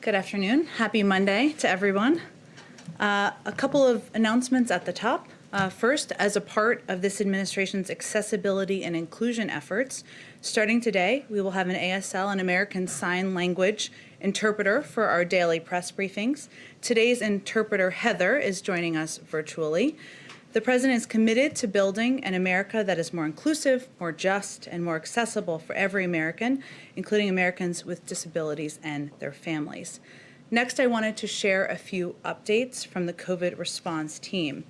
Good afternoon. Happy Monday to everyone. A couple of announcements at the top. First, as a part of this administration's accessibility and inclusion efforts, starting today, we will have an ASL, an American Sign Language interpreter for our daily press briefings. Today's interpreter, Heather, is joining us virtually. The President is committed to building an America that is more inclusive, more just, and more accessible for every American, including Americans with disabilities and their families. Next, I wanted to share a few updates from the COVID response team.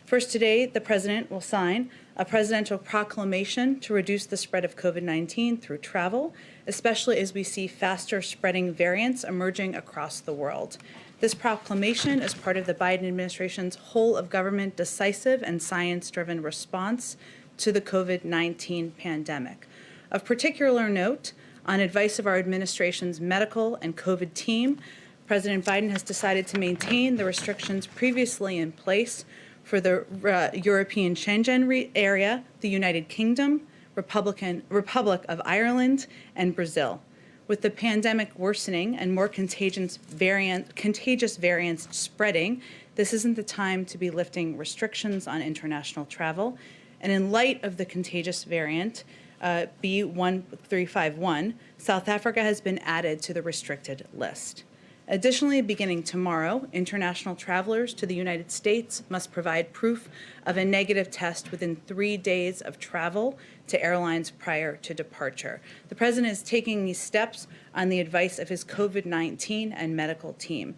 First, today, the President will sign a presidential proclamation to reduce the spread of COVID-19 through travel, especially as we see faster spreading variants emerging across the world. This proclamation is part of the Biden administration's whole of government decisive and science-driven response to the COVID-19 pandemic. Of particular note, on advice of our administration's medical and COVID team, President Biden has decided to maintain the restrictions previously in place for the European Schengen area, the United Kingdom, Republic of Ireland, and Brazil. With the pandemic worsening and more contagious variants spreading, this isn't the time to be lifting restrictions on international travel. And in light of the contagious variant, B1351, South Africa has been added to the restricted list. Additionally, beginning tomorrow, international travelers to the United States must provide proof of a negative test within 3 days of travel to airlines prior to departure. The President is taking these steps on the advice of his COVID-19 and medical team.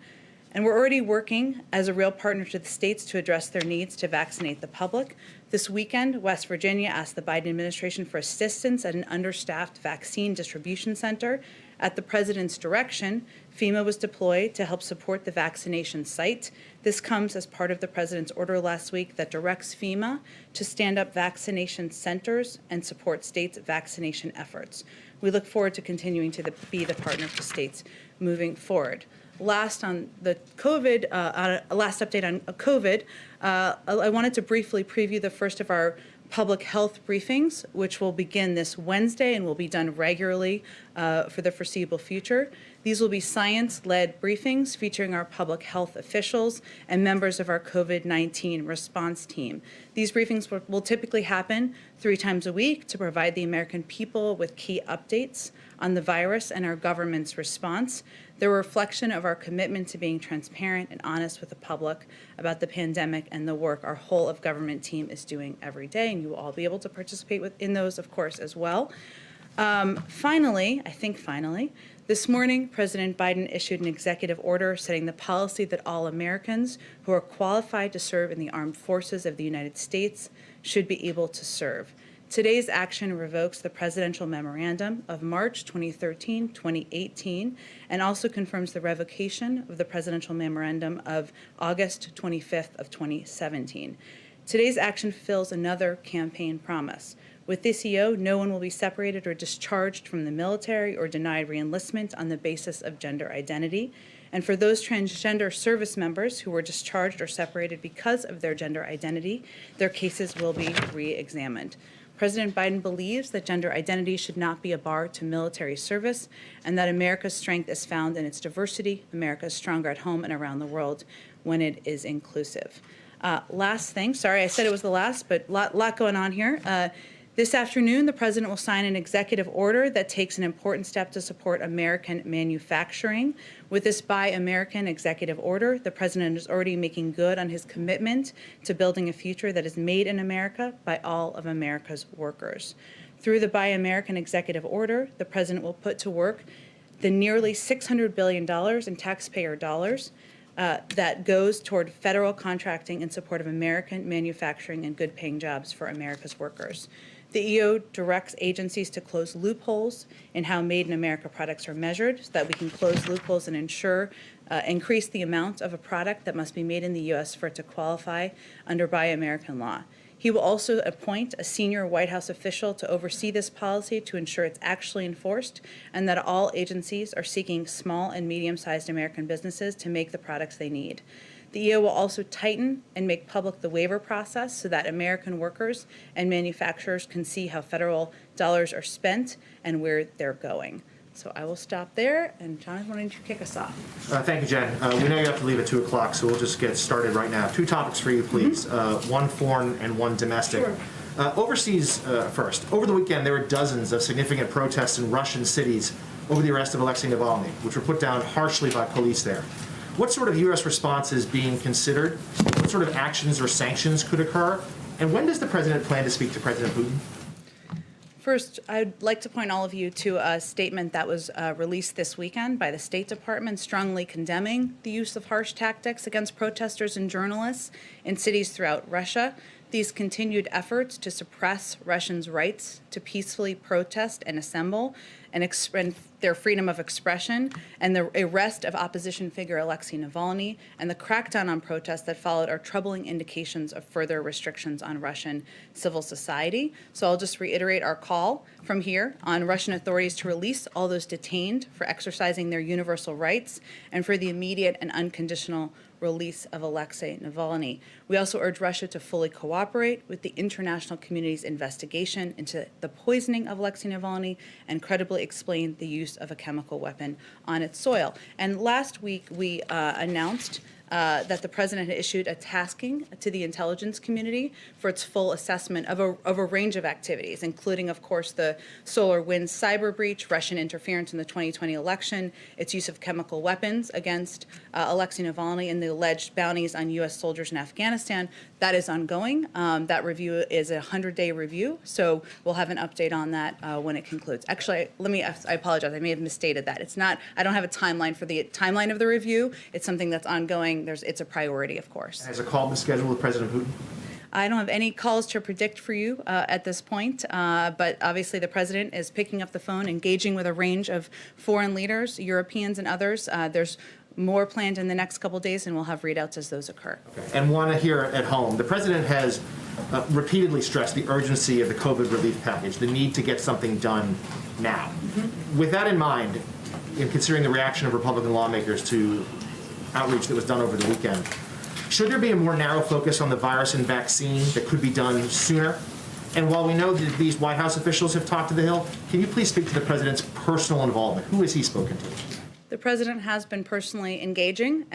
And we're already working as a real partner to the states to address their needs to vaccinate the public. This weekend, West Virginia asked the Biden administration for assistance at an understaffed vaccine distribution center. At the President's direction, FEMA was deployed to help support the vaccination site. This comes as part of the President's order last week that directs FEMA to stand up vaccination centers and support states' vaccination efforts. We look forward to continuing to be the partner to states moving forward. Last on the COVID, last update on COVID, I wanted to briefly preview the first of our public health briefings, which will begin this Wednesday and will be done regularly for the foreseeable future. These will be science-led briefings featuring our public health officials and members of our COVID-19 response team. These briefings will typically happen 3 times a week to provide the American people with key updates on the virus and our government's response. They're a reflection of our commitment to being transparent and honest with the public about the pandemic and the work our whole of government team is doing every day, and you will all be able to participate in those, of course, as well. Finally, this morning, President Biden issued an executive order setting the policy that all Americans who are qualified to serve in the armed forces of the United States should be able to serve. Today's action revokes the presidential memorandum of March 2018, and also confirms the revocation of the presidential memorandum of August 25th of 2017. Today's action fulfills another campaign promise. With this EO, no one will be separated or discharged from the military or denied reenlistment on the basis of gender identity. And for those transgender service members who were discharged or separated because of their gender identity, their cases will be re-examined. President Biden believes that gender identity should not be a bar to military service, and that America's strength is found in its diversity. America is stronger at home and around the world when it is inclusive. Last thing, sorry I said it was the last, but lot going on here. This afternoon, the President will sign an executive order that takes an important step to support American manufacturing. With this Buy American executive order, the President is already making good on his commitment to building a future that is made in America by all of America's workers. Through the Buy American executive order, the President will put to work the nearly $600 billion in taxpayer dollars that goes toward federal contracting in support of American manufacturing and good-paying jobs for America's workers. The EO directs agencies to close loopholes in how Made in America products are measured so that we can close loopholes and increase the amount of a product that must be made in the U.S. for it to qualify under Buy American law. He will also appoint a senior White House official to oversee this policy to ensure it's actually enforced, and that all agencies are seeking small and medium-sized American businesses to make the products they need. The EO will also tighten and make public the waiver process so that American workers and manufacturers can see how federal dollars are spent and where they're going. So I will stop there, and Jonathan, why don't you kick us off? Thank you, Jen. We know you have to leave at 2 o'clock, so we'll just get started right now. 2 topics for you, please. One foreign and one domestic. Sure. Overseas first. Over the weekend, there were dozens of significant protests in Russian cities over the arrest of Alexei Navalny, which were put down harshly by police there. What sort of U.S. response is being considered? What sort of actions or sanctions could occur? And when does the president plan to speak to President Putin? First, I'd like to point all of you to a statement that was released this weekend by the State Department strongly condemning the use of harsh tactics against protesters and journalists in cities throughout Russia. These continued efforts to suppress Russians' rights to peacefully protest and assemble and their freedom of expression, and the arrest of opposition figure Alexei Navalny and the crackdown on protests that followed are troubling indications of further restrictions on Russian civil society. So I'll just reiterate our call from here on Russian authorities to release all those detained for exercising their universal rights and for the immediate and unconditional release of Alexei Navalny. We also urge Russia to fully cooperate with the international community's investigation into the poisoning of Alexei Navalny and credibly explain the use of a chemical weapon on its soil. And last week, we announced that the president had issued a tasking to the intelligence community for its full assessment of a range of activities, including, of course, the SolarWinds cyber breach, Russian interference in the 2020 election, its use of chemical weapons against Alexei Navalny, and the alleged bounties on U.S. soldiers in Afghanistan. That is ongoing. That review is a 100-day review, so we'll have an update on that when it concludes. Actually, I apologize. I may have misstated that. It's not. I don't have a timeline for the timeline of the review. It's something that's ongoing. It's a priority, of course. Has a call been scheduled with President Putin? I don't have any calls to predict for you at this point, but obviously the president is picking up the phone, engaging with a range of foreign leaders, Europeans and others. There's more planned in the next couple of days, and we'll have readouts as those occur. Okay. And one here at home. The president has repeatedly stressed the urgency of the COVID relief package, the need to get something done now. With that in mind, in considering the reaction of Republican lawmakers to outreach that was done over the weekend, should there be a more narrow focus on the virus and vaccine that could be done sooner? And while we know that these White House officials have talked to the Hill, can you please speak to the president's personal involvement? Who has he spoken to? The president has been personally engaging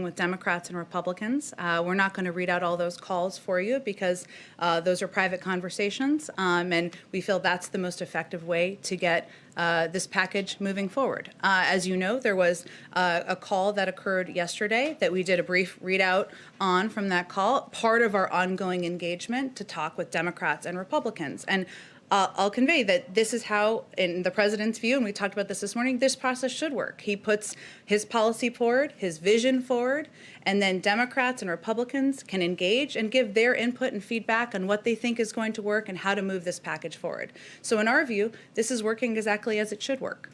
with Democrats and Republicans. We're not going to read out all those calls for you because those are private conversations, and we feel that's the most effective way to get this package moving forward. As you know, there was a call that occurred yesterday that we did a brief readout on from that call, part of our ongoing engagement to talk with Democrats and Republicans. And I'll convey that this is how, in the president's view, and we talked about this morning, this process should work. He puts his policy forward, his vision forward, and then Democrats and Republicans can engage and give their input and feedback on what they think is going to work and how to move this package forward. So in our view, this is working exactly as it should work.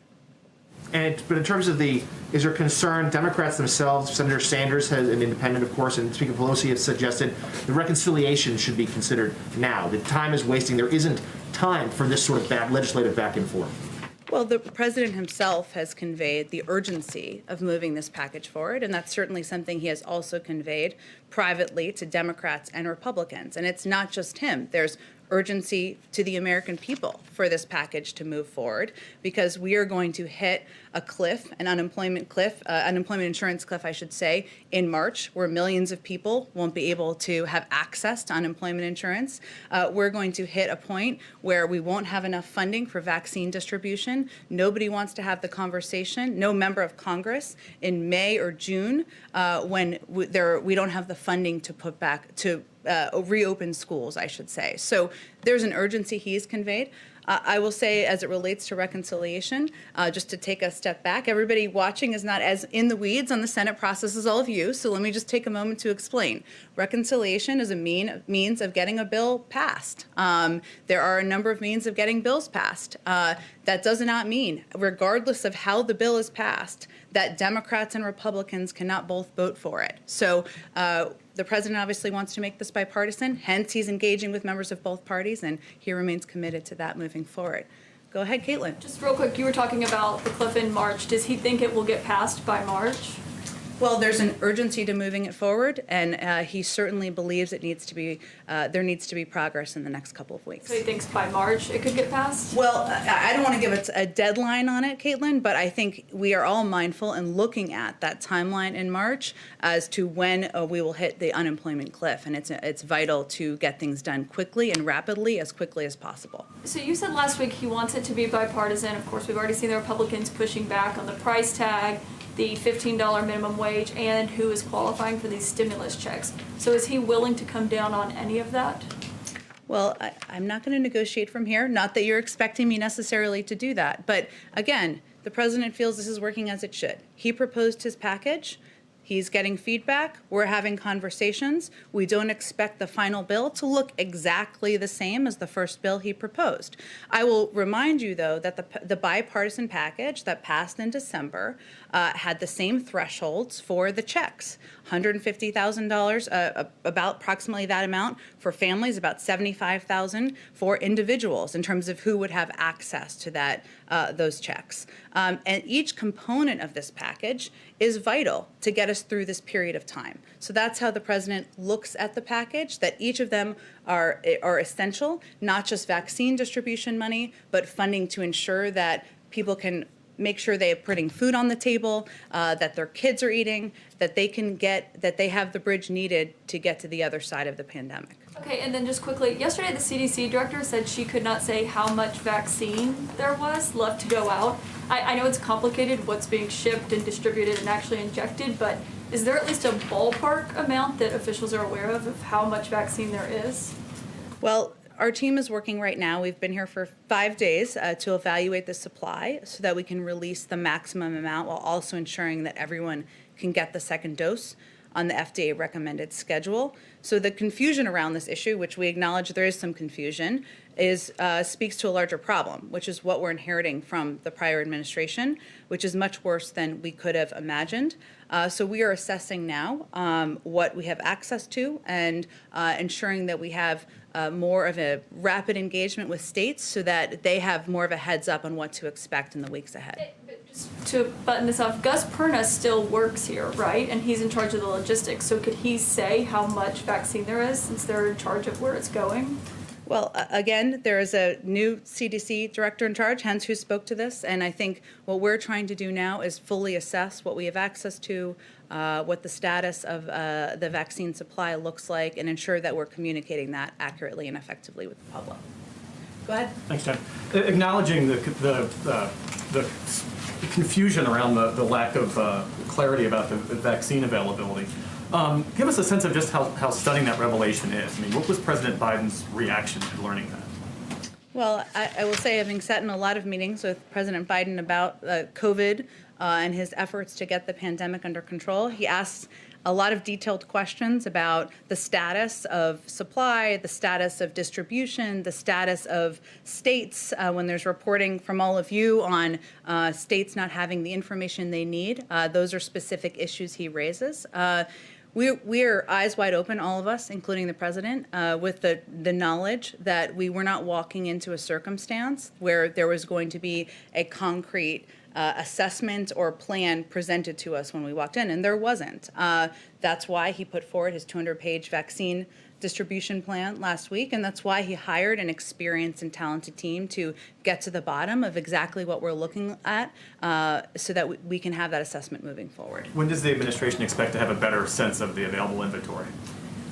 But in terms of is there concern, Democrats themselves, Senator Sanders, has an independent, of course, and Speaker Pelosi has suggested the reconciliation should be considered now. The time is wasting. There isn't time for this sort of legislative back and forth. Well, the president himself has conveyed the urgency of moving this package forward, and that's certainly something he has also conveyed privately to Democrats and Republicans. And it's not just him. There's urgency to the American people for this package to move forward, because we are going to hit a cliff, an unemployment insurance cliff, I should say, in March, where millions of people won't be able to have access to unemployment insurance. We're going to hit a point where we won't have enough funding for vaccine distribution. Nobody wants to have the conversation, no member of Congress, in May or June when we don't have the funding to put back to reopen schools, I should say. So there's an urgency he's conveyed. I will say, as it relates to reconciliation, just to take a step back, everybody watching is not as in the weeds on the Senate process as all of you, so let me just take a moment to explain. Reconciliation is a means of getting a bill passed. There are a number of means of getting bills passed. That does not mean, regardless of how the bill is passed, that Democrats and Republicans cannot both vote for it. So the president obviously wants to make this bipartisan, hence he's engaging with members of both parties, and he remains committed to that moving forward. Go ahead, Caitlin. Just real quick, you were talking about the cliff in March. Does he think it will get passed by March? Well, there's an urgency to moving it forward, and he certainly believes it needs to be, there needs to be progress in the next couple of weeks. So he thinks by March it could get passed? Well, I don't want to give it a deadline on it, Caitlin, but I think we are all mindful and looking at that timeline in March as to when we will hit the unemployment cliff, and it's vital to get things done quickly and rapidly, as quickly as possible. So you said last week he wants it to be bipartisan. Of course, we've already seen the Republicans pushing back on the price tag, the $15 minimum wage, and who is qualifying for these stimulus checks. So is he willing to come down on any of that? Well, I'm not going to negotiate from here. Not that you're expecting me necessarily to do that. But again, the president feels this is working as it should. He proposed his package. He's getting feedback. We're having conversations. We don't expect the final bill to look exactly the same as the first bill he proposed. I will remind you, though, that the bipartisan package that passed in December had the same thresholds for the checks. $150,000, about approximately that amount for families, about $75,000 for individuals in terms of who would have access to that those checks. And each component of this package is vital to get us through this period of time. So that's how the president looks at the package, that each of them are essential, not just vaccine distribution money, but funding to ensure that people can make sure they are putting food on the table, that their kids are eating, that they have the bridge needed to get to the other side of the pandemic. Okay, and then just quickly, yesterday the CDC director said she could not say how much vaccine there was left to go out. I know it's complicated what's being shipped and distributed and actually injected, but is there at least a ballpark amount that officials are aware of how much vaccine there is? Well, our team is working right now. We've been here for 5 days to evaluate the supply so that we can release the maximum amount while also ensuring that everyone can get the second dose on the FDA recommended schedule. So the confusion around this issue, which we acknowledge there is some confusion, speaks to a larger problem, which is what we're inheriting from the prior administration, which is much worse than we could have imagined. So we are assessing now what we have access to and ensuring that we have more of a rapid engagement with states so that they have more of a heads up on what to expect in the weeks ahead. Just to button this off, Gus Perna still works here, right? And he's in charge of the logistics. So could he say how much vaccine there is since they're in charge of where it's going? Well, again, there is a new CDC director in charge, hence who spoke to this. And I think what we're trying to do now is fully assess what we have access to, what the status of the vaccine supply looks like, and ensure that we're communicating that accurately and effectively with the public. Go ahead. Thanks, Jen. Acknowledging the confusion around the lack of clarity about the vaccine availability, give us a sense of just how stunning that revelation is. I mean, what was President Biden's reaction to learning that? Well, I will say, having sat in a lot of meetings with President Biden about COVID and his efforts to get the pandemic under control, he asked a lot of detailed questions about the status of supply, the status of distribution, the status of states when there's reporting from all of you on states not having the information they need. Those are specific issues he raises. We're eyes wide open, all of us, including the president, with the knowledge that we were not walking into a circumstance where there was going to be a concrete assessment or plan presented to us when we walked in, and there wasn't. That's why he put forward his 200-page vaccine distribution plan last week, and that's why he hired an experienced and talented team to get to the bottom of exactly what we're looking at so that we can have that assessment moving forward. When does the administration expect to have a better sense of the available inventory?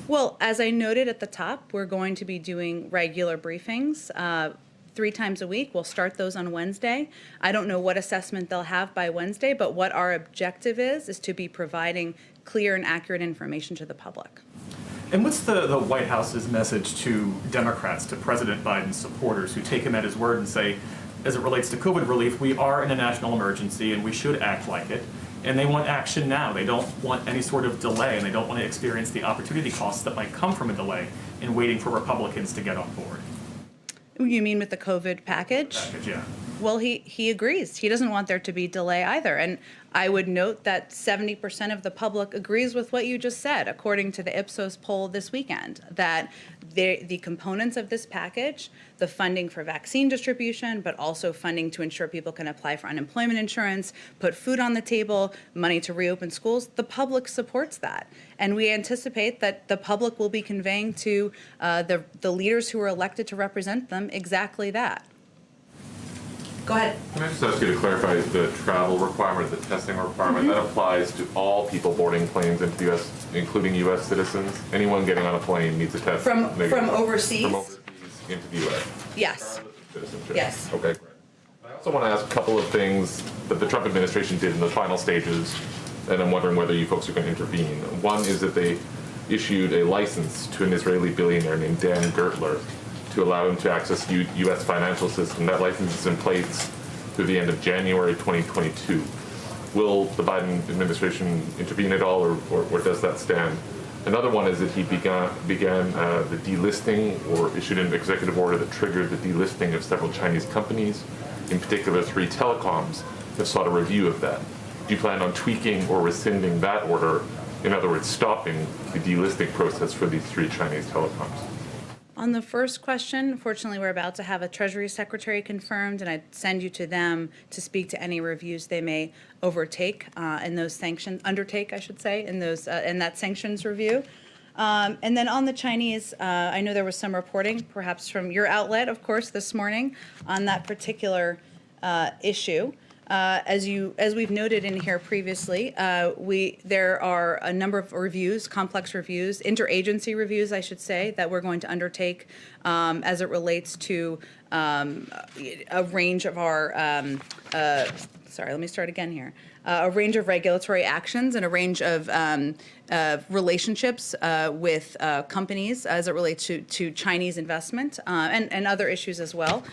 Well, as I noted at the top, we're going to be doing regular briefings 3 times a week. We'll start those on Wednesday. I don't know what assessment they'll have by Wednesday, but what our objective is to be providing clear and accurate information to the public. And what's the White House's message to Democrats, to President Biden's supporters who take him at his word and say, as it relates to COVID relief, we are in a national emergency and we should act like it, and they want action now. They don't want any sort of delay, and they don't want to experience the opportunity costs that might come from a delay in waiting for Republicans to get on board. You mean with the COVID package? Yeah. Well, he agrees. He doesn't want there to be delay either. And I would note that 70% of the public agrees with what you just said, according to the Ipsos poll this weekend, that the components of this package, the funding for vaccine distribution, but also funding to ensure people can apply for unemployment insurance, put food on the table, money to reopen schools, the public supports that. And we anticipate that the public will be conveying to the leaders who are elected to represent them exactly that. Go ahead. Can I just ask you to clarify the travel requirement, the testing requirement? That applies to all people boarding planes into the U.S., including U.S. citizens? Anyone getting on a plane needs a test? From overseas? From overseas into the U.S.? Yes. Citizenship? Yes. Okay, great. I also want to ask a couple of things that the Trump administration did in the final stages, and I'm wondering whether you folks are going to intervene. One is that they issued a license to an Israeli billionaire named Dan Gertler to allow him to access U.S. financial system. That license is in place through the end of January 2022. Will the Biden administration intervene at all, or does that stand? Another one is that he began the delisting, or issued an executive order that triggered the delisting of several Chinese companies. In particular, 3 telecoms have sought a review of that. Do you plan on tweaking or rescinding that order? In other words, stopping the delisting process for these 3 Chinese telecoms? On the first question, fortunately, we're about to have a Treasury Secretary confirmed, and I'd send you to them to speak to any reviews they may undertake, in those sanctions, in that sanctions review. And then on the Chinese, I know there was some reporting, perhaps from your outlet, of course, this morning, on that particular issue. As we've noted in here previously, there are a number of reviews, complex reviews, interagency reviews, I should say, that we're going to undertake as it relates to a range of our. Let me start again here. A range of regulatory actions and a range of relationships with companies as it relates to Chinese investment and other issues as well.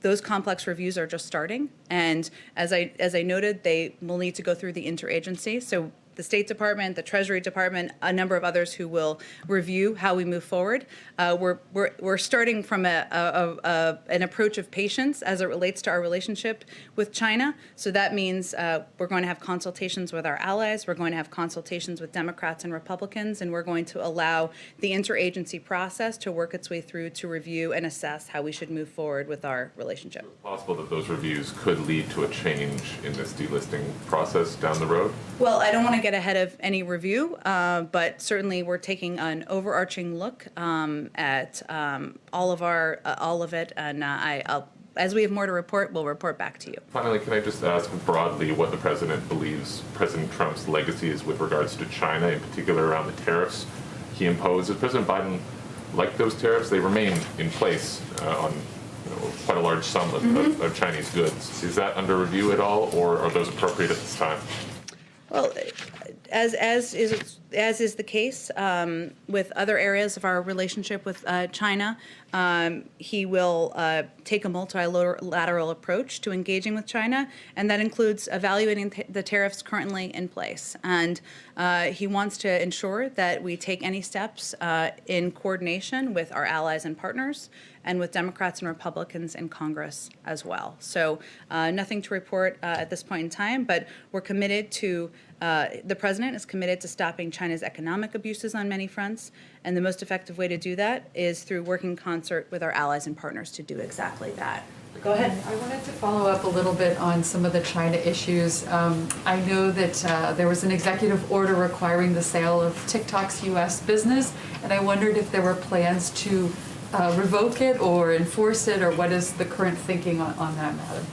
Those complex reviews are just starting, and as I noted, they will need to go through the interagency. So the State Department, the Treasury Department, a number of others who will review how we move forward. We're starting from an approach of patience as it relates to our relationship with China. So that means we're going to have consultations with our allies. We're going to have consultations with Democrats and Republicans, and we're going to allow the interagency process to work its way through to review and assess how we should move forward with our relationship. Is it possible that those reviews could lead to a change in this delisting process down the road? Well, I don't want to get ahead of any review, but certainly we're taking an overarching look at all of it, and as we have more to report, we'll report back to you. Finally, can I just ask broadly what the president believes President Trump's legacy is with regards to China, in particular around the tariffs he imposed? Does President Biden like those tariffs? They remain in place on quite a large sum of Chinese goods. Is that under review at all, or are those appropriate at this time? Well, as is the case with other areas of our relationship with China, he will take a multilateral approach to engaging with China, and that includes evaluating the tariffs currently in place. And he wants to ensure that we take any steps in coordination with our allies and partners, and with Democrats and Republicans in Congress as well. So nothing to report at this point in time, but we're committed to, the president is committed to stopping China's economic abuses on many fronts, and the most effective way to do that is through working in concert with our allies and partners to do exactly that. Go ahead. I wanted to follow up a little bit on some of the China issues. I know that there was an executive order requiring the sale of TikTok's U.S. business, and I wondered if there were plans to revoke it or enforce it, or what is the current thinking on that matter?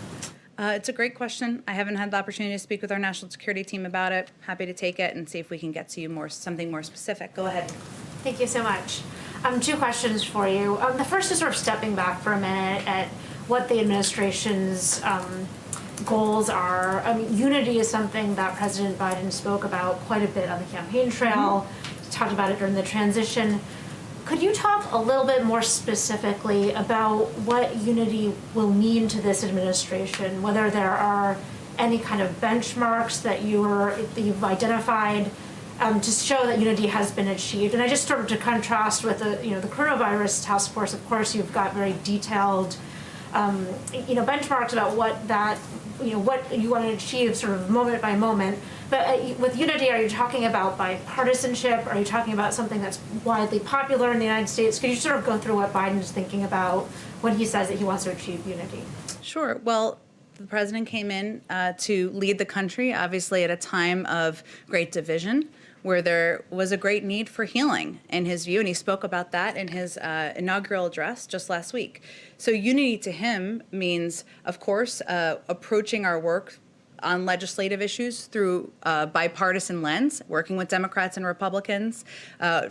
It's a great question. I haven't had the opportunity to speak with our national security team about it. Happy to take it and see if we can get to you something more specific. Go ahead. Thank you so much. 2 questions for you. The first is sort of stepping back for a minute at what the administration's goals are. Unity is something that President Biden spoke about quite a bit on the campaign trail, talked about it during the transition. Could you talk a little bit more specifically about what unity will mean to this administration, whether there are any kind of benchmarks that you've identified to show that unity has been achieved? And I just started to contrast with the coronavirus task force. Of course, you've got very detailed benchmarks about what that, what you want to achieve sort of moment by moment. But with unity, are you talking about bipartisanship? Are you talking about something that's widely popular in the United States? Could you sort of go through what Biden is thinking about when he says that he wants to achieve unity? Sure. Well, the president came in to lead the country, obviously, at a time of great division, where there was a great need for healing, in his view, and he spoke about that in his inaugural address just last week. So unity to him means, of course, approaching our work on legislative issues through a bipartisan lens, working with Democrats and Republicans,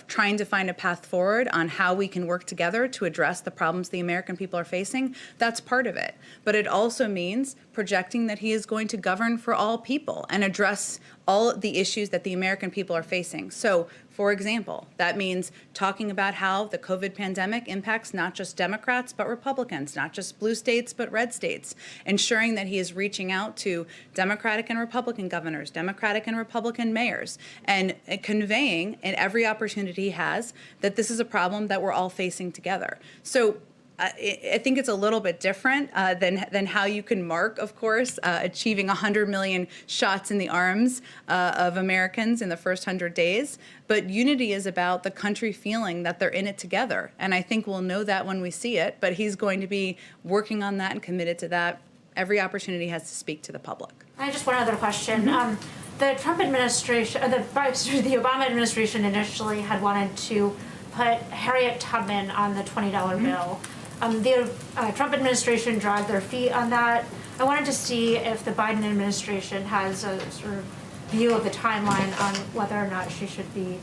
trying to find a path forward on how we can work together to address the problems the American people are facing. That's part of it. But it also means projecting that he is going to govern for all people and address all the issues that the American people are facing. So, for example, that means talking about how the COVID pandemic impacts not just Democrats but Republicans, not just blue states but red states, ensuring that he is reaching out to Democratic and Republican governors, Democratic and Republican mayors, and conveying in every opportunity he has that this is a problem that we're all facing together. So I think it's a little bit different than how you can mark, of course, achieving 100 million shots in the arms of Americans in the first 100 days. But unity is about the country feeling that they're in it together. And I think we'll know that when we see it. But he's going to be working on that and committed to that. Every opportunity has to speak to the public. I have just one other question. The Trump administration, the Obama administration initially had wanted to put Harriet Tubman on the $20 bill. The Trump administration dragged their feet on that. I wanted to see if the Biden administration has a sort of view of the timeline on whether or not she should be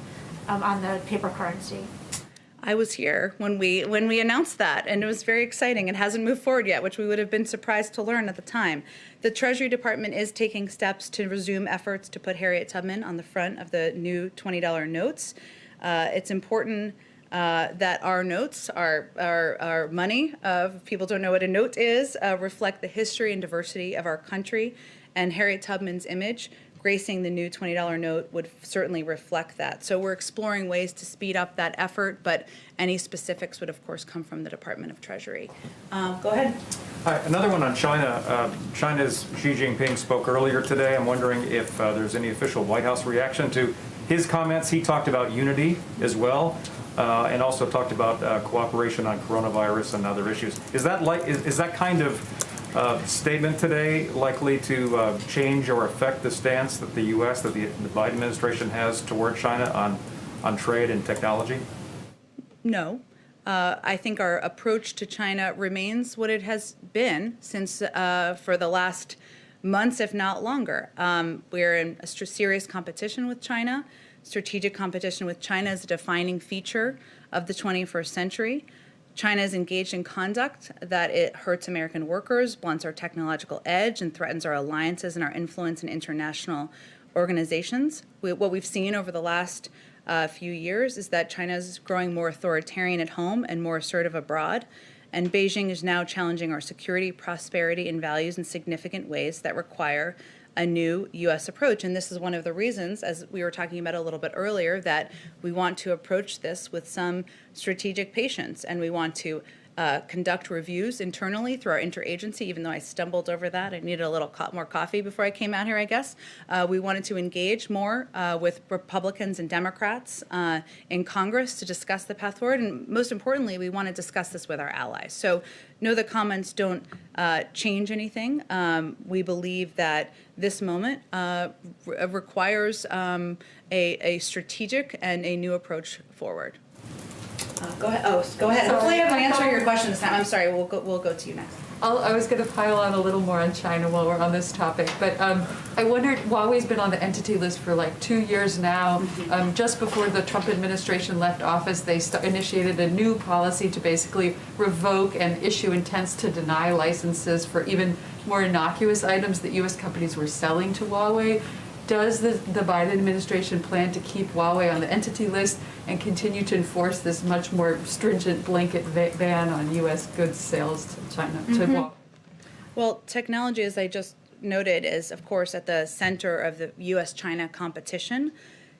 on the paper currency. I was here when we announced that, and it was very exciting. It hasn't moved forward yet, which we would have been surprised to learn at the time. The Treasury Department is taking steps to resume efforts to put Harriet Tubman on the front of the new $20 notes. It's important that our notes, our money, if people don't know what a note is, reflect the history and diversity of our country. And Harriet Tubman's image gracing the new $20 note would certainly reflect that. So we're exploring ways to speed up that effort, but any specifics would, of course, come from the Department of Treasury. Go ahead. Hi, another one on China. China's Xi Jinping spoke earlier today. I'm wondering if there's any official White House reaction to his comments. He talked about unity as well. And also talked about cooperation on coronavirus and other issues. Is that kind of statement today likely to change or affect the stance that the U.S., that the Biden administration has toward China on trade and technology? No. I think our approach to China remains what it has been since for the last months, if not longer. We're in a serious competition with China. Strategic competition with China is a defining feature of the 21st century. China is engaged in conduct that it hurts American workers, blunts our technological edge, and threatens our alliances and our influence in international organizations. What we've seen over the last few years is that China is growing more authoritarian at home and more assertive abroad. And Beijing is now challenging our security, prosperity, and values in significant ways that require a new U.S. approach. And this is one of the reasons, as we were talking about a little bit earlier, that we want to approach this with some strategic patience, and we want to conduct reviews internally through our interagency, even though I stumbled over that. I needed a little more coffee before I came out here, I guess. We wanted to engage more with Republicans and Democrats in Congress to discuss the path forward. And most importantly, we want to discuss this with our allies. So no, the comments don't change anything. We believe that this moment requires a strategic and a new approach forward. Go ahead. Go ahead. Hopefully I'm answering your question this time. I'm sorry. We'll go to you next. I was going to pile on a little more on China while we're on this topic, but I wondered, Huawei's been on the entity list for like 2 years now. Just before the Trump administration left office, they initiated a new policy to basically revoke and issue intents to deny licenses for even more innocuous items that U.S. companies were selling to Huawei. Does the Biden administration plan to keep Huawei on the entity list and continue to enforce this much more stringent blanket ban on U.S. goods sales to China, to Huawei? Well, technology, as I just noted, is, of course, at the center of the U.S.-China competition.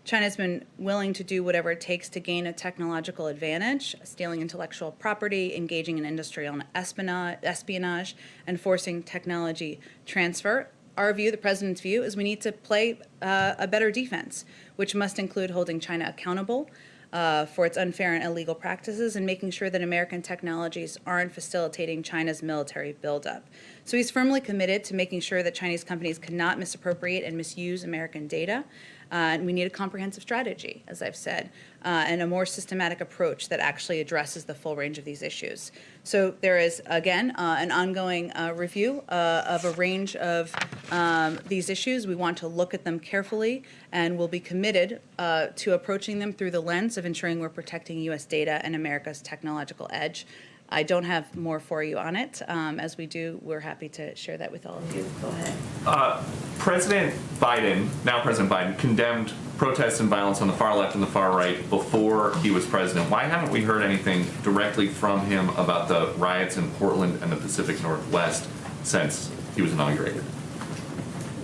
China's been willing to do whatever it takes to gain a technological advantage, stealing intellectual property, engaging in industrial espionage, and forcing technology transfer. Our view, the president's view, is we need to play a better defense, which must include holding China accountable for its unfair and illegal practices and making sure that American technologies aren't facilitating China's military buildup. So he's firmly committed to making sure that Chinese companies cannot misappropriate and misuse American data. And we need a comprehensive strategy, as I've said, and a more systematic approach that actually addresses the full range of these issues. So there is, again, an ongoing review of a range of these issues. We want to look at them carefully, and we'll be committed to approaching them through the lens of ensuring we're protecting U.S. data and America's technological edge. I don't have more for you on it. As we do, we're happy to share that with all of you. Go ahead. President Biden, condemned protests and violence on the far left and the far right before he was president. Why haven't we heard anything directly from him about the riots in Portland and the Pacific Northwest since he was inaugurated?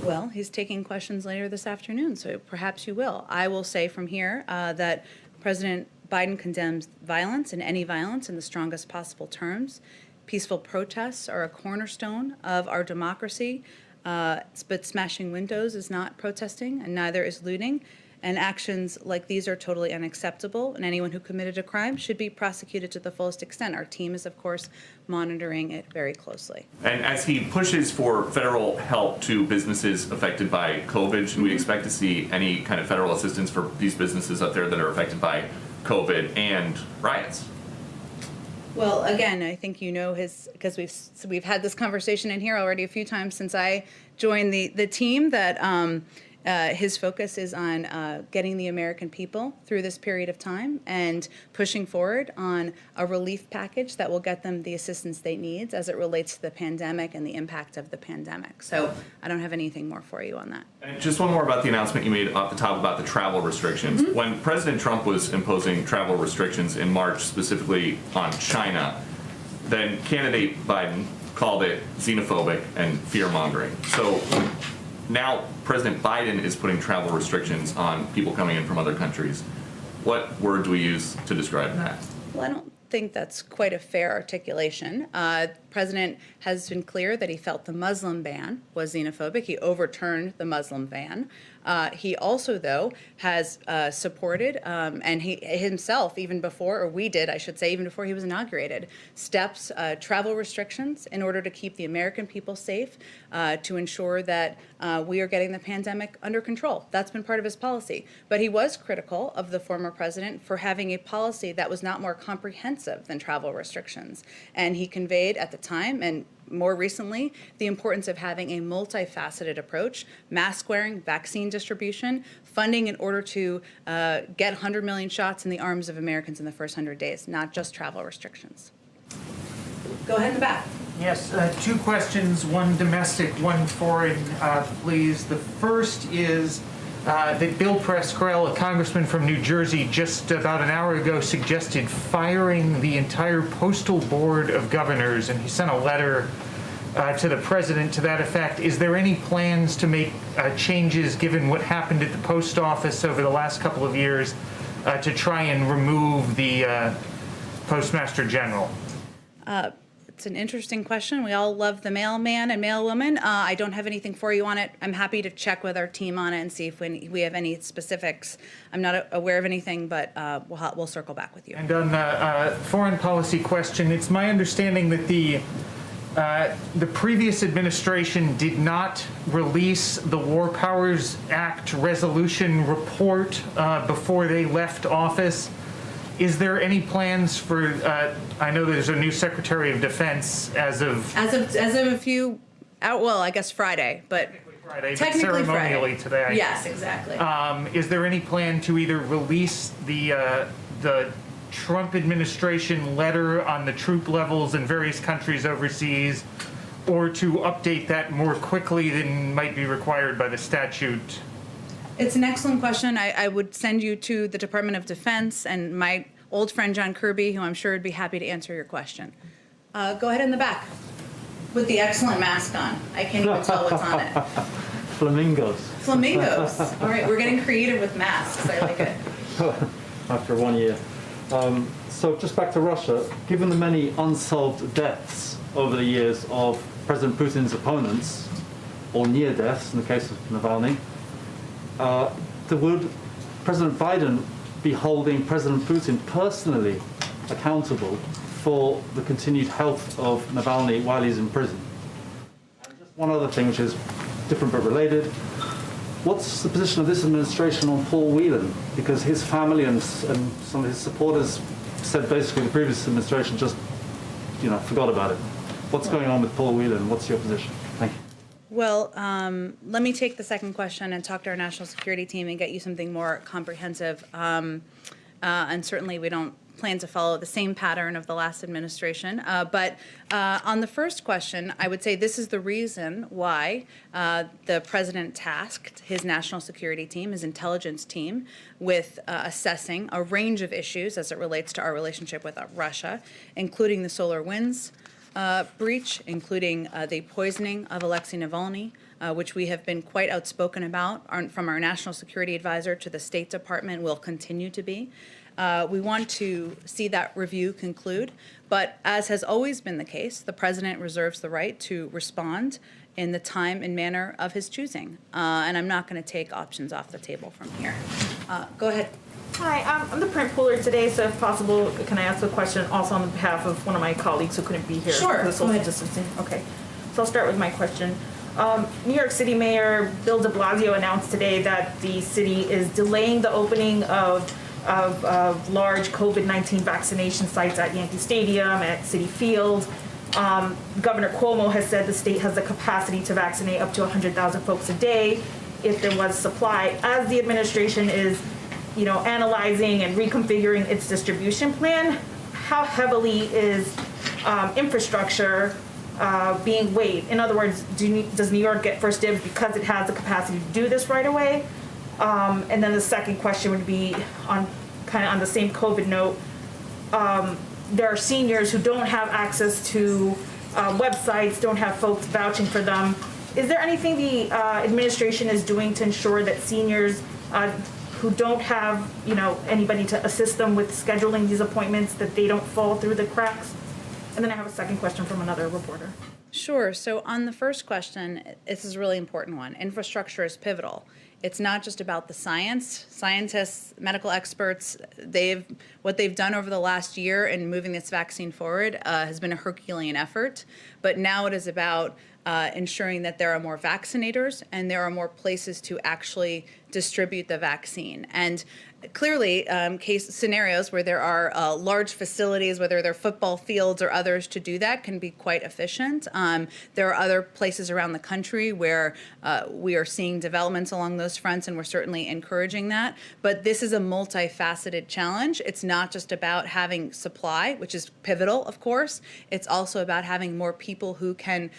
Well, he's taking questions later this afternoon, so perhaps you will. I will say from here that President Biden condemns violence and any violence in the strongest possible terms. Peaceful protests are a cornerstone of our democracy, but smashing windows is not protesting, and neither is looting. And actions like these are totally unacceptable, and anyone who committed a crime should be prosecuted to the fullest extent. Our team is, of course, monitoring it very closely. And as he pushes for federal help to businesses affected by COVID, should we expect to see any kind of federal assistance for these businesses out there that are affected by COVID and riots? Well, again, I think you know because we've had this conversation in here already a few times since I joined the team, that his focus is on getting the American people through this period of time and pushing forward on a relief package that will get them the assistance they need as it relates to the pandemic and the impact of the pandemic. So I don't have anything more for you on that. And just one more about the announcement you made off the top about the travel restrictions. Mm-hmm. When President Trump was imposing travel restrictions in March, specifically on China, then candidate Biden called it xenophobic and fear-mongering. So now President Biden is putting travel restrictions on people coming in from other countries. What word do we use to describe that? Well, I don't think that's quite a fair articulation. The president has been clear that he felt the Muslim ban was xenophobic. He overturned the Muslim ban. He also, though, has supported, and he himself, even before, or we did, I should say, even before he was inaugurated, steps, travel restrictions in order to keep the American people safe, to ensure that we are getting the pandemic under control. That's been part of his policy. But he was critical of the former president for having a policy that was not more comprehensive than travel restrictions. And he conveyed at the time, and more recently, the importance of having a multifaceted approach: mask wearing, vaccine distribution, funding in order to get 100 million shots in the arms of Americans in the first 100 days, not just travel restrictions. Go ahead in the back. Yes, two questions, one domestic, one foreign, please. The first is that Bill Pascrell, a congressman from New Jersey, just about an hour ago suggested firing the entire Postal Board of Governors, and he sent a letter to the president to that effect. Is there any plans to make changes, given what happened at the post office over the last couple of years, to try and remove the Postmaster General? It's an interesting question. We all love the mailman and mailwoman. I don't have anything for you on it. I'm happy to check with our team on it and see if we have any specifics. I'm not aware of anything, but we'll circle back with you. And on the foreign policy question, it's my understanding that the previous administration did not release the War Powers Act resolution report before they left office. Is there any plans for? I know there's a new Secretary of Defense as of a few. Well, I guess Friday, but technically ceremonially Friday. Today. Yes, exactly. Is there any plan to either release the Trump administration letter on the troop levels in various countries overseas, or to update that more quickly than might be required by the statute? It's an excellent question. I would send you to the Department of Defense and my old friend John Kirby, who I'm sure would be happy to answer your question. Go ahead in the back with the excellent mask on. I can't even tell what's on it. Flamingos. Flamingos. All right, we're getting creative with masks. I like it. After 1 year. So just back to Russia, given the many unsolved deaths over the years of President Putin's opponents, or near deaths in the case of Navalny, would President Biden be holding President Putin personally accountable for the continued health of Navalny while he's in prison? And just one other thing, which is different but related. What's the position of this administration on Paul Whelan? Because his family and some of his supporters said basically the previous administration just, forgot about it. What's going on with Paul Whelan? What's your position? Thank you. Well, let me take the second question and talk to our national security team and get you something more comprehensive. And certainly we don't plan to follow the same pattern of the last administration. But on the first question, I would say this is the reason why the president tasked his national security team, his intelligence team, with assessing a range of issues as it relates to our relationship with Russia, including the SolarWinds breach, including the poisoning of Alexei Navalny, which we have been quite outspoken about from our national security advisor to the State Department, will continue to be. We want to see that review conclude, but as has always been the case, the president reserves the right to respond in the time and manner of his choosing. And I'm not going to take options off the table from here. Go ahead. Hi, I'm the print pooler today, so if possible, can I ask a question also on behalf of one of my colleagues who couldn't be here? Sure, for the social go ahead. distancing. Okay, so I'll start with my question. New York City Mayor Bill de Blasio announced today that the city is delaying the opening of large COVID-19 vaccination sites at Yankee Stadium, at Citi Field. Governor Cuomo has said the state has the capacity to vaccinate up to 100,000 folks a day if there was supply. As the administration is, analyzing and reconfiguring its distribution plan, how heavily is infrastructure being weighed? In other words, does New York get first dibs because it has the capacity to do this right away? And then the second question would be on the same COVID note. There are seniors who don't have access to websites, don't have folks vouching for them. Is there anything the administration is doing to ensure that seniors who don't have, anybody to assist them with scheduling these appointments, that they don't fall through the cracks? And then I have a second question from another reporter. Sure. So on the first question, this is a really important one. Infrastructure is pivotal. It's not just about the science. Scientists, medical experts, what they've done over the last year in moving this vaccine forward has been a Herculean effort. But now it is about ensuring that there are more vaccinators and there are more places to actually distribute the vaccine. And clearly, case scenarios where there are large facilities, whether they're football fields or others, to do that can be quite efficient. There are other places around the country where we are seeing developments along those fronts, and we're certainly encouraging that. But this is a multifaceted challenge. It's not just about having supply, which is pivotal, of course. It's also about having more people who can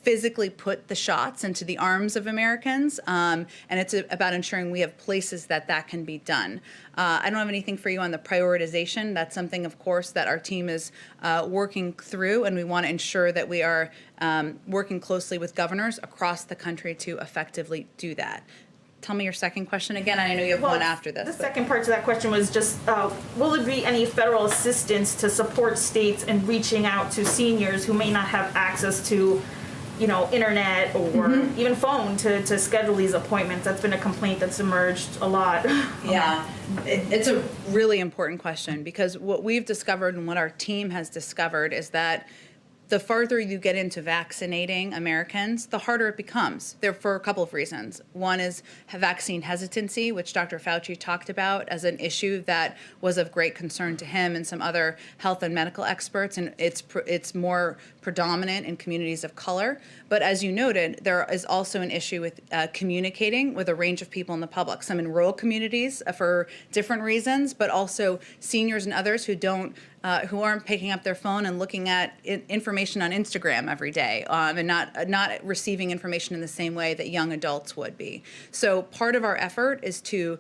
physically put the shots into the arms of Americans, and it's about ensuring we have places that can be done. I don't have anything for you on the prioritization. That's something, of course, that our team is working through, and we want to ensure that we are working closely with governors across the country to effectively do that. Tell me your second question again. I know you have one after this. The second part to that question was just, will there be any federal assistance to support states in reaching out to seniors who may not have access to internet or even phone to schedule these appointments? That's been a complaint that's emerged a lot. Yeah, it's a really important question, because what we've discovered and what our team has discovered is that the farther you get into vaccinating Americans, the harder it becomes. There for a couple of reasons. One is vaccine hesitancy, which Dr. Fauci talked about as an issue that was of great concern to him and some other health and medical experts, and it's more predominant in communities of color. But as you noted, there is also an issue with communicating with a range of people in the public, some in rural communities for different reasons, but also seniors and others who don't who aren't picking up their phone and looking at information on Instagram every day, and not receiving information in the same way that young adults would be. So part of our effort is to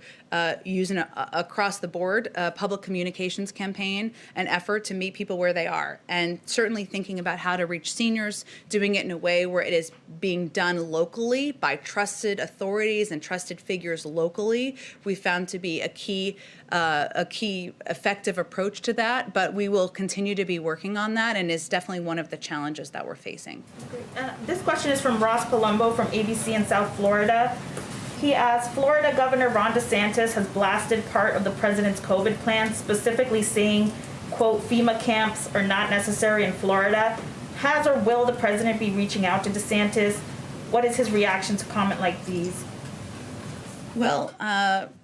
use an across the board public communications campaign, an effort to meet people where they are, and certainly thinking about how to reach seniors, doing it in a way where it is being done locally by trusted authorities and trusted figures locally. We found to be a key effective approach to that, but we will continue to be working on that, and is definitely one of the challenges that we're facing. This question is from Ross Palumbo from ABC in South Florida. He asks, Florida Governor Ron DeSantis has blasted part of the president's COVID plan, specifically saying, quote, FEMA camps are not necessary in Florida. Has or will the president be reaching out to DeSantis? What is his reaction to comment like these? Well,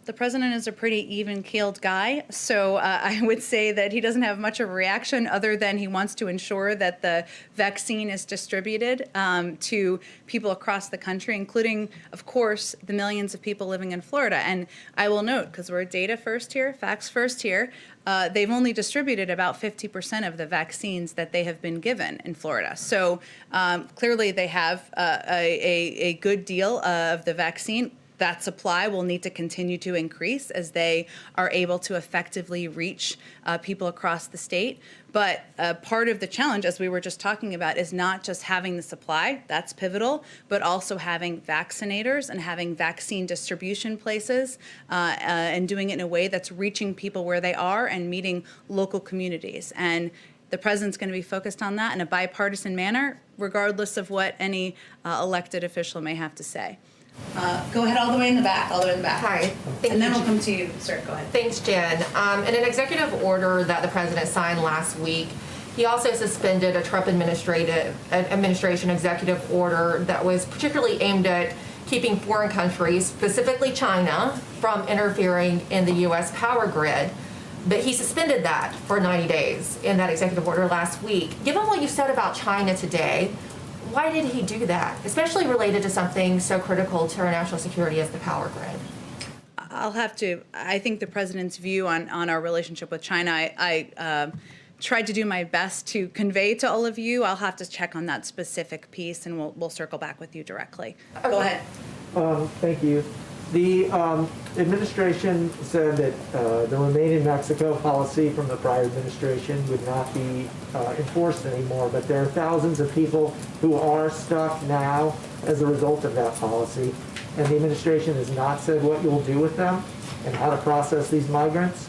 the president is a pretty even-keeled guy, so I would say that he doesn't have much of a reaction other than he wants to ensure that the vaccine is distributed to people across the country, including, of course, the millions of people living in Florida. And I will note, because we're data first here, facts first here, they've only distributed about 50% of the vaccines that they have been given in Florida. So clearly they have a good deal of the vaccine. That supply will need to continue to increase as they are able to effectively reach people across the state. But part of the challenge, as we were just talking about, is not just having the supply, that's pivotal, but also having vaccinators and having vaccine distribution places and doing it in a way that's reaching people where they are and meeting local communities. And the president's going to be focused on that in a bipartisan manner, regardless of what any elected official may have to say. Go ahead all the way in the back, Hi. Thank and then you. we'll come to you, sir. Go ahead. Thanks, Jen. In an executive order that the president signed last week, he also suspended a Trump administration executive order that was particularly aimed at keeping foreign countries, specifically China, from interfering in the U.S. power grid. But he suspended that for 90 days in that executive order last week. Given what you said about China today, why did he do that, especially related to something so critical to our national security as the power grid? I think the president's view on our relationship with China, I tried to do my best to convey to all of you. I'll have to check on that specific piece, and we'll circle back with you directly. Okay. Go ahead. Thank you. The administration said that the Remain in Mexico policy from the prior administration would not be enforced anymore, but there are thousands of people who are stuck now as a result of that policy, and the administration has not said what you'll do with them and how to process these migrants.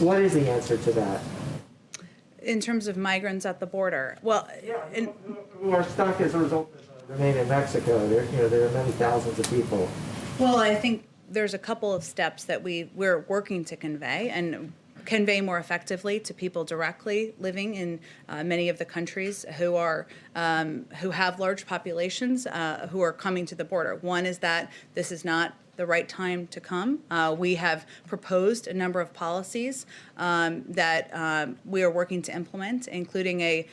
What is the answer to that? In terms of migrants at the border, well, who are stuck as a result of Remain in Mexico. There are many thousands of people. Well, I think there's a couple of steps that we're working to convey and convey more effectively to people directly living in many of the countries who have large populations who are coming to the border. One is that this is not the right time to come. We have proposed a number of policies that we are working to implement, including a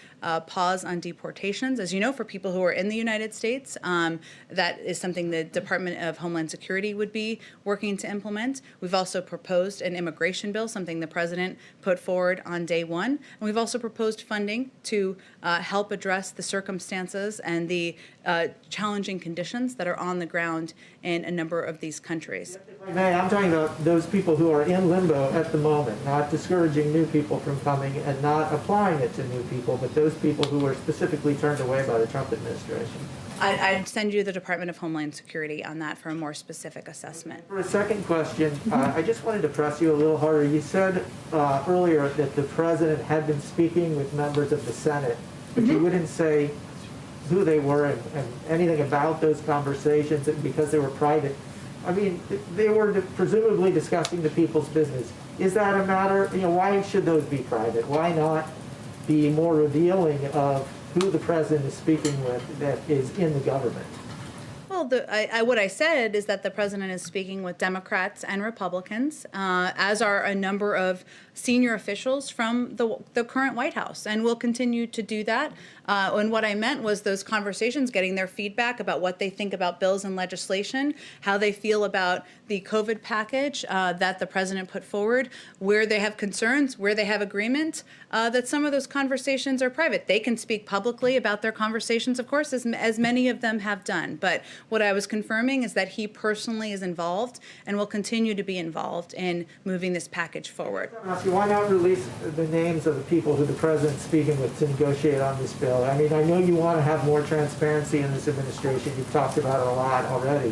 pause on deportations. As you know, for people who are in the United States, that is something the Department of Homeland Security would be working to implement. We've also proposed an immigration bill, something the president put forward on day one. And we've also proposed funding to help address the circumstances and the challenging conditions that are on the ground in a number of these countries. If I may, I'm talking about those people who are in limbo at the moment, not discouraging new people from coming and not applying it to new people, but those people who were specifically turned away by the Trump administration. I'd send you the Department of Homeland Security on that for a more specific assessment. For a second question, I just wanted to press you a little harder. You said earlier that the president had been speaking with members of the Senate, but you wouldn't say who they were and anything about those conversations because they were private. I mean, they were presumably discussing the people's business. Is that a matter, why should those be private? Why not be more revealing of who the president is speaking with that is in the government? Well, Well, what I said is that the president is speaking with Democrats and Republicans, as are a number of senior officials from the current White House, and we'll continue to do that. And what I meant was those conversations, getting their feedback about what they think about bills and legislation, how they feel about the COVID package that the president put forward, where they have concerns, where they have agreement, that some of those conversations are private. They can speak publicly about their conversations, of course, as many of them have done. But what I was confirming is that he personally is involved and will continue to be involved in moving this package forward. Why not release the names of the people who the president's speaking with to negotiate on this bill? I mean, I know you want to have more transparency in this administration. You've talked about it a lot already.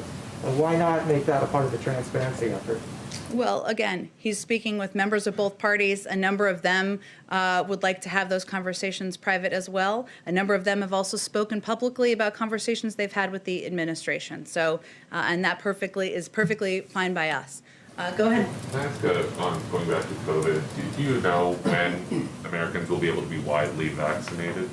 Why not make that a part of the transparency effort? Well, again, he's speaking with members of both parties. A number of them would like to have those conversations private as well. A number of them have also spoken publicly about conversations they've had with the administration. So, and that is perfectly fine by us. Go ahead. Can I ask, going back to COVID, do you know when Americans will be able to be widely vaccinated?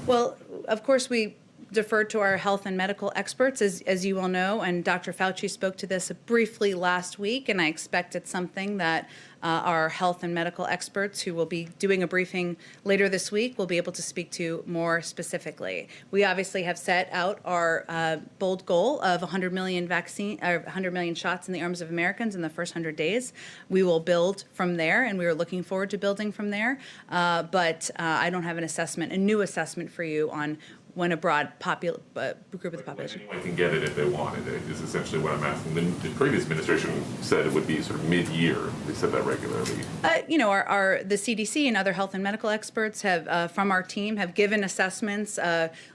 Well, of course, we defer to our health and medical experts, as you all know, and Dr. Fauci spoke to this briefly last week, and I expect it's something that our health and medical experts, who will be doing a briefing later this week, will be able to speak to more specifically. We obviously have set out our bold goal of 100 million shots in the arms of Americans in the first 100 days. We will build from there, and we are looking forward to building from there. But I don't have a new assessment for you on when a broad group of the population. Anyone can get it if they wanted it, is essentially what I'm asking. The previous administration said it would be sort of mid-year. They said that regularly. The CDC and other health and medical experts have, from our team, have given assessments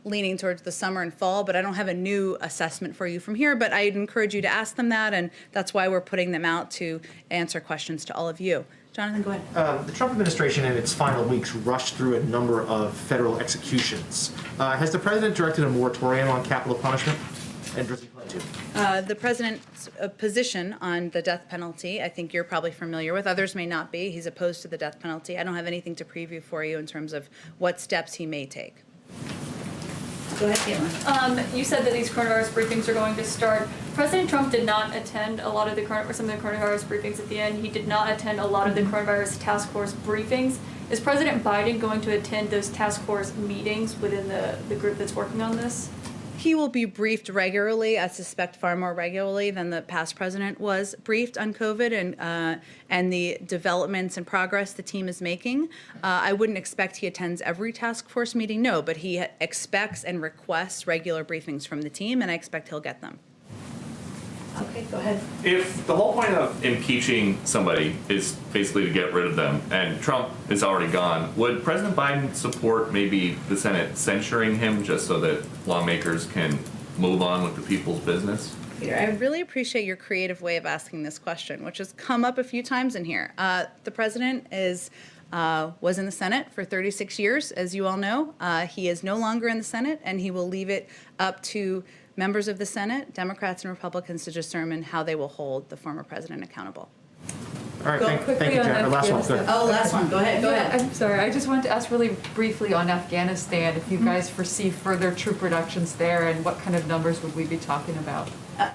leaning towards the summer and fall, but I don't have a new assessment for you from here, but I'd encourage you to ask them that, and that's why we're putting them out to answer questions to all of you. Jonathan, go ahead. The Trump administration in its final weeks rushed through a number of federal executions. Has the president directed a moratorium on capital punishment? And does he plan to? The president's position on the death penalty, I think you're probably familiar with. Others may not be. He's opposed to the death penalty. I don't have anything to preview for you in terms of what steps he may take. Go ahead, Caitlin. You said that these coronavirus briefings are going to start. President Trump did not attend some of the coronavirus briefings at the end. He did not attend a lot of the coronavirus task force briefings. Is President Biden going to attend those task force meetings within the group that's working on this? He will be briefed regularly, I suspect far more regularly than the past president was briefed on COVID and the developments and progress the team is making. I wouldn't expect he attends every task force meeting, no, but he expects and requests regular briefings from the team, and I expect he'll get them. Okay, go ahead. If the whole point of impeaching somebody is basically to get rid of them, and Trump is already gone, would President Biden support maybe the Senate censuring him just so that lawmakers can move on with the people's business? Peter, I really appreciate your creative way of asking this question, which has come up a few times in here. The president was in the Senate for 36 years, as you all know. He is no longer in the Senate, and he will leave it up to members of the Senate, Democrats and Republicans, to determine how they will hold the former president accountable. All right, thank you, Jen. Last one. Go ahead. Oh, last one. Go ahead. Go ahead. I'm sorry. I just wanted to ask really briefly on Afghanistan, if you guys foresee further troop reductions there, and what kind of numbers would we be talking about?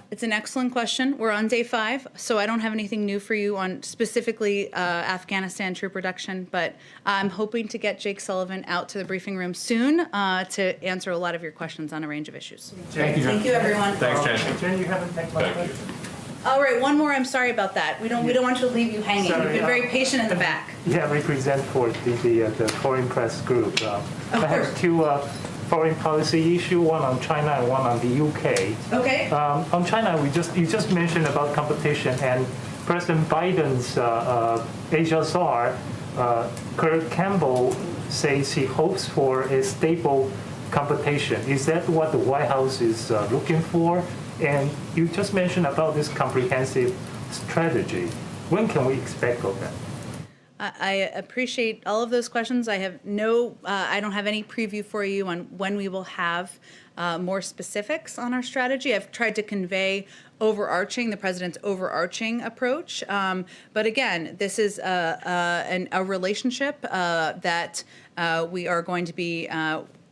It's an excellent question. We're on day 5, so I don't have anything new for you on specifically Afghanistan troop reduction, but I'm hoping to get Jake Sullivan out to the briefing room soon to answer a lot of your questions on a range of issues. Thank you, Jen. Thank you, everyone. Thanks, Jen. Jen, you haven't thanked my Thank you. question. All right, one more. I'm sorry about that. We don't want you to leave you hanging. Sorry, You've been very patient in the back. Yeah, represent for the foreign press group. I have two foreign policy issue, one on China and one on the UK. Okay. On China, you just mentioned about competition, and President Biden's Asia czar, Kurt Campbell, says he hopes for a stable competition. Is that what the White House is looking for? And you just mentioned about this comprehensive strategy. When can we expect of that? I appreciate all of those questions. I don't have any preview for you on when we will have more specifics on our strategy. I've tried to convey the president's overarching approach. But again, this is a relationship that we are going to be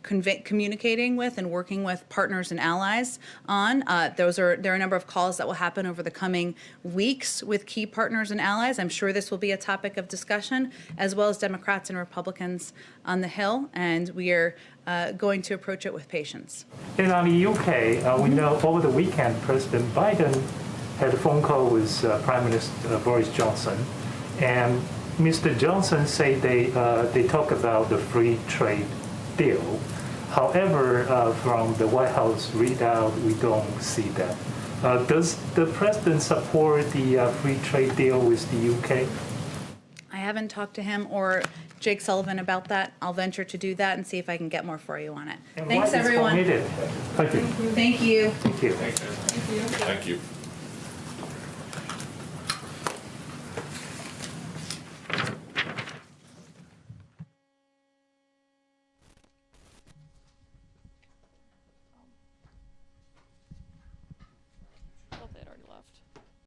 communicating with and working with partners and allies on. There are a number of calls that will happen over the coming weeks with key partners and allies. I'm sure this will be a topic of discussion, as well as Democrats and Republicans on the Hill, and we are going to approach it with patience. And on the UK, we know over the weekend, President Biden had a phone call with Prime Minister Boris Johnson, and Mr. Johnson said they talk about the free trade deal. However, from the White House readout, we don't see that. Does the president support the free trade deal with the UK? I haven't talked to him or Jake Sullivan about that. I'll venture to do that and see if I can get more for you on it. And Thanks, why is everyone. committed? Thank you. Thank you. Thank you. Thank you.